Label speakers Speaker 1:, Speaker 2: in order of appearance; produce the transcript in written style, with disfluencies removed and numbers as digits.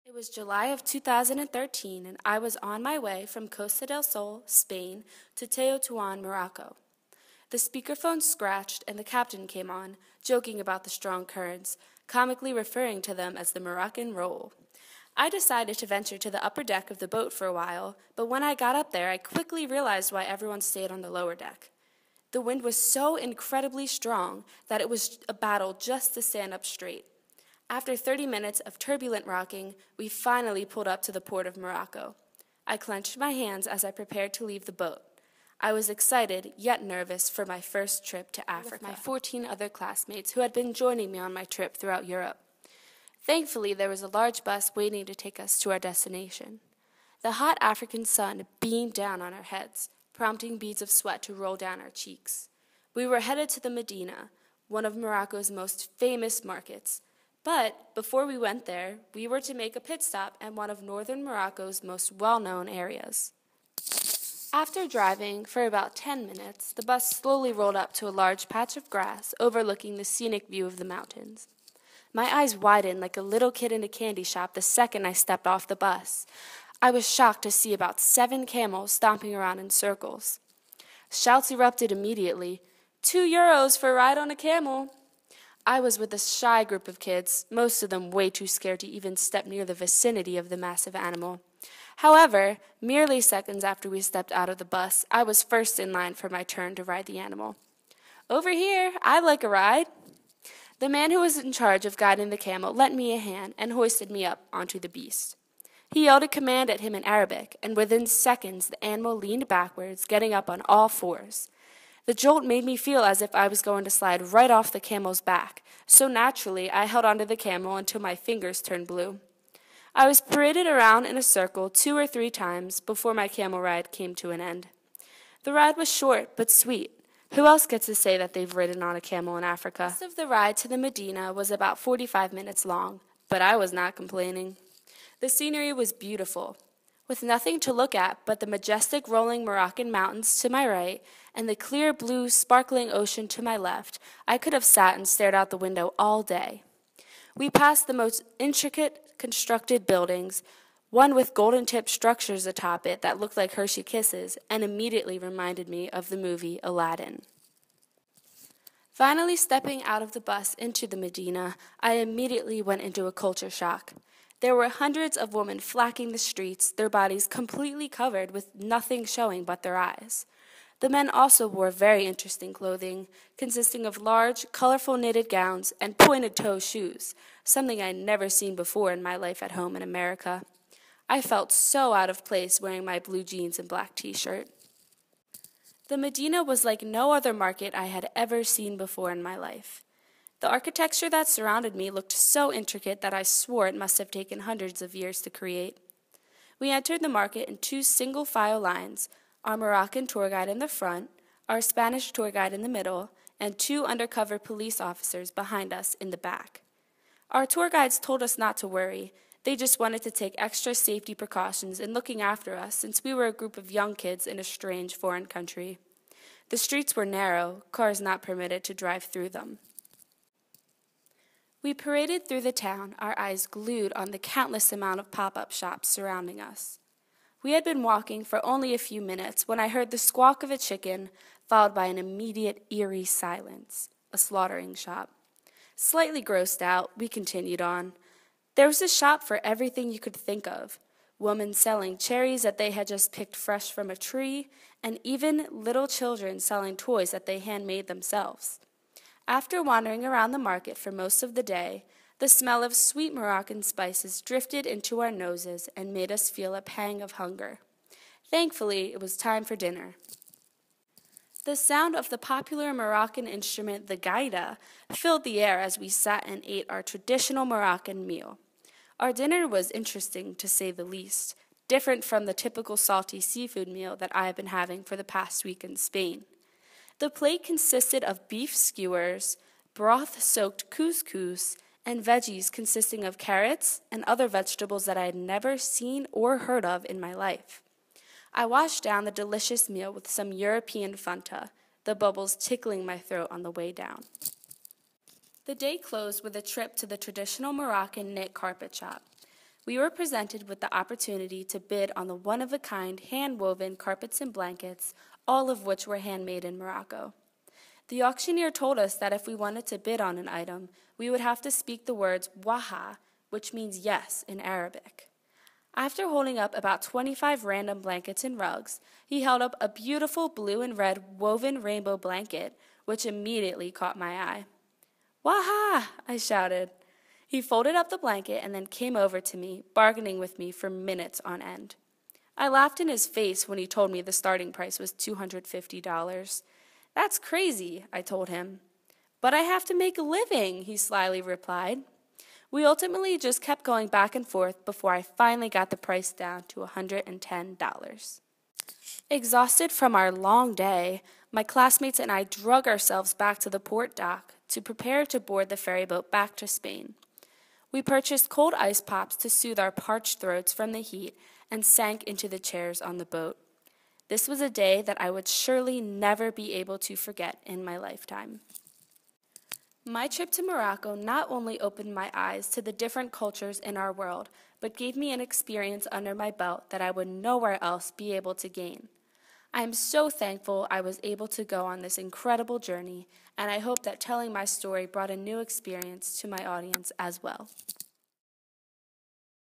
Speaker 1: It was July of 2013, and I was on my way from Costa del Sol, Spain, to Teotihuacan, Morocco. The speakerphone scratched, and the captain came on, joking about the strong currents, comically referring to them as the Moroccan roll. I decided to venture to the upper deck of the boat for a while, but when I got up there, I quickly realized why everyone stayed on the lower deck. The wind was so incredibly strong that it was a battle just to stand up straight. After 30 minutes of turbulent rocking, we finally pulled up to the port of Morocco. I clenched my hands as I prepared to leave the boat. I was excited, yet nervous, for my first trip to Africa with my 14 other classmates who had been joining me on my trip throughout Europe. Thankfully, there was a large bus waiting to take us to our destination. The hot African sun beamed down on our heads, prompting beads of sweat to roll down our cheeks. We were headed to the Medina, one of Morocco's most famous markets. But before we went there, we were to make a pit stop at one of northern Morocco's most well-known areas. After driving for about 10 minutes, the bus slowly rolled up to a large patch of grass overlooking the scenic view of the mountains. My eyes widened like a little kid in a candy shop the second I stepped off the bus. I was shocked to see about 7 camels stomping around in circles. Shouts erupted immediately. €2 for a ride on a camel! I was with a shy group of kids, most of them way too scared to even step near the vicinity of the massive animal. However, merely seconds after we stepped out of the bus, I was first in line for my turn to ride the animal. "Over here, I'd like a ride." The man who was in charge of guiding the camel lent me a hand and hoisted me up onto the beast. He yelled a command at him in Arabic, and within seconds the animal leaned backwards, getting up on all fours. The jolt made me feel as if I was going to slide right off the camel's back, so naturally I held onto the camel until my fingers turned blue. I was paraded around in a circle 2 or 3 times before my camel ride came to an end. The ride was short but sweet. Who else gets to say that they've ridden on a camel in Africa? The rest of the ride to the Medina was about 45 minutes long, but I was not complaining. The scenery was beautiful, with nothing to look at but the majestic rolling Moroccan mountains to my right and the clear blue sparkling ocean to my left. I could have sat and stared out the window all day. We passed the most intricate constructed buildings, one with golden-tipped structures atop it that looked like Hershey Kisses and immediately reminded me of the movie Aladdin. Finally stepping out of the bus into the Medina, I immediately went into a culture shock. There were hundreds of women flacking the streets, their bodies completely covered with nothing showing but their eyes. The men also wore very interesting clothing, consisting of large, colorful knitted gowns and pointed-toe shoes, something I'd never seen before in my life at home in America. I felt so out of place wearing my blue jeans and black t-shirt. The Medina was like no other market I had ever seen before in my life. The architecture that surrounded me looked so intricate that I swore it must have taken hundreds of years to create. We entered the market in 2 single-file lines, our Moroccan tour guide in the front, our Spanish tour guide in the middle, and 2 undercover police officers behind us in the back. Our tour guides told us not to worry. They just wanted to take extra safety precautions in looking after us since we were a group of young kids in a strange foreign country. The streets were narrow, cars not permitted to drive through them. We paraded through the town, our eyes glued on the countless amount of pop-up shops surrounding us. We had been walking for only a few minutes when I heard the squawk of a chicken, followed by an immediate eerie silence, a slaughtering shop. Slightly grossed out, we continued on. There was a shop for everything you could think of, women selling cherries that they had just picked fresh from a tree, and even little children selling toys that they handmade themselves. After wandering around the market for most of the day, the smell of sweet Moroccan spices drifted into our noses and made us feel a pang of hunger. Thankfully, it was time for dinner. The sound of the popular Moroccan instrument, the gaida, filled the air as we sat and ate our traditional Moroccan meal. Our dinner was interesting, to say the least, different from the typical salty seafood meal that I have been having for the past week in Spain. The plate consisted of beef skewers, broth-soaked couscous, and veggies consisting of carrots and other vegetables that I had never seen or heard of in my life. I washed down the delicious meal with some European Fanta, the bubbles tickling my throat on the way down. The day closed with a trip to the traditional Moroccan knit carpet shop. We were presented with the opportunity to bid on the one-of-a-kind hand-woven carpets and blankets, all of which were handmade in Morocco. The auctioneer told us that if we wanted to bid on an item, we would have to speak the words waha, which means yes in Arabic. After holding up about 25 random blankets and rugs, he held up a beautiful blue and red woven rainbow blanket, which immediately caught my eye. Waha! I shouted. He folded up the blanket and then came over to me, bargaining with me for minutes on end. I laughed in his face when he told me the starting price was $250. That's crazy, I told him. But I have to make a living, he slyly replied. We ultimately just kept going back and forth before I finally got the price down to $110. Exhausted from our long day, my classmates and I drug ourselves back to the port dock to prepare to board the ferry boat back to Spain. We purchased cold ice pops to soothe our parched throats from the heat and sank into the chairs on the boat. This was a day that I would surely never be able to forget in my lifetime. My trip to Morocco not only opened my eyes to the different cultures in our world, but gave me an experience under my belt that I would nowhere else be able to gain. I am so thankful I was able to go on this incredible journey, and I hope that telling my story brought a new experience to my audience as well.